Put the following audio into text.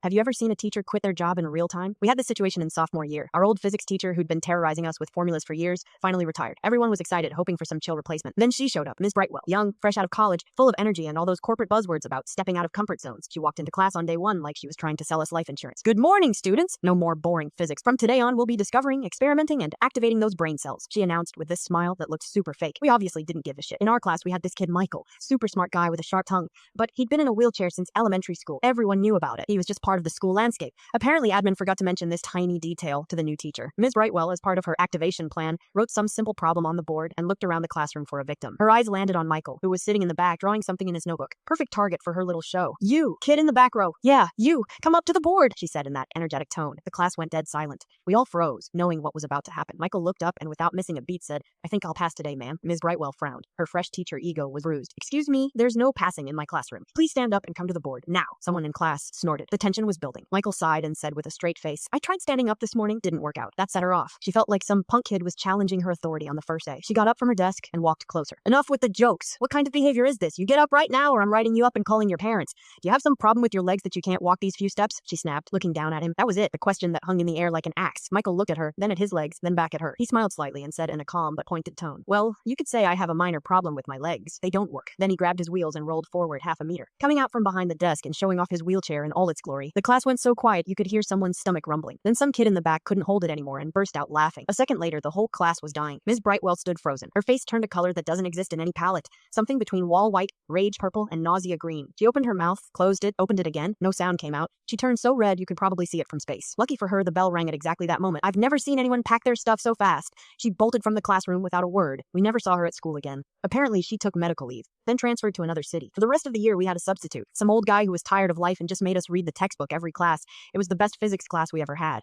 Have you ever seen a teacher quit their job in real time? We had this situation in sophomore year. Our old physics teacher, who'd been terrorizing us with formulas for years, finally retired. Everyone was excited, hoping for some chill replacement. Then she showed up, Ms. Brightwell, young, fresh out of college, full of energy and all those corporate buzzwords about stepping out of comfort zones. She walked into class on day one like she was trying to sell us life insurance. Good morning, students! No more boring physics. From today on, we'll be discovering, experimenting, and activating those brain cells, she announced with this smile that looked super fake. We obviously didn't give a shit. In our class, we had this kid, Michael, super smart guy with a sharp tongue, but he'd been in a wheelchair since elementary school. Everyone knew about it. He was just part of the school landscape. Apparently, admin forgot to mention this tiny detail to the new teacher. Ms. Brightwell, as part of her activation plan, wrote some simple problem on the board and looked around the classroom for a victim. Her eyes landed on Michael, who was sitting in the back drawing something in his notebook. Perfect target for her little show. You, kid in the back row. Yeah, you, come up to the board, she said in that energetic tone. The class went dead silent. We all froze, knowing what was about to happen. Michael looked up and without missing a beat said, "I think I'll pass today, ma'am." Ms. Brightwell frowned. Her fresh teacher ego was bruised. "Excuse me, there's no passing in my classroom. Please stand up and come to the board, now." Someone in class snorted. The tension was building. Michael sighed and said with a straight face, "I tried standing up this morning, didn't work out." That set her off. She felt like some punk kid was challenging her authority on the first day. She got up from her desk and walked closer. "Enough with the jokes. What kind of behavior is this? You get up right now or I'm writing you up and calling your parents. Do you have some problem with your legs that you can't walk these few steps?" She snapped, looking down at him. That was it, the question that hung in the air like an axe. Michael looked at her, then at his legs, then back at her. He smiled slightly and said in a calm but pointed tone, "Well, you could say I have a minor problem with my legs. They don't work." Then he grabbed his wheels and rolled forward half a meter, coming out from behind the desk and showing off his wheelchair in all its glory. The class went so quiet you could hear someone's stomach rumbling. Then some kid in the back couldn't hold it anymore and burst out laughing. A second later, the whole class was dying. Ms. Brightwell stood frozen. Her face turned a color that doesn't exist in any palette, something between wall white, rage purple, and nausea green. She opened her mouth, closed it, opened it again. No sound came out. She turned so red you could probably see it from space. Lucky for her, the bell rang at exactly that moment. I've never seen anyone pack their stuff so fast. She bolted from the classroom without a word. We never saw her at school again. Apparently, she took medical leave, then transferred to another city. For the rest of the year, we had a substitute, some old guy who was tired of life and just made us read the textbook every class. It was the best physics class we ever had.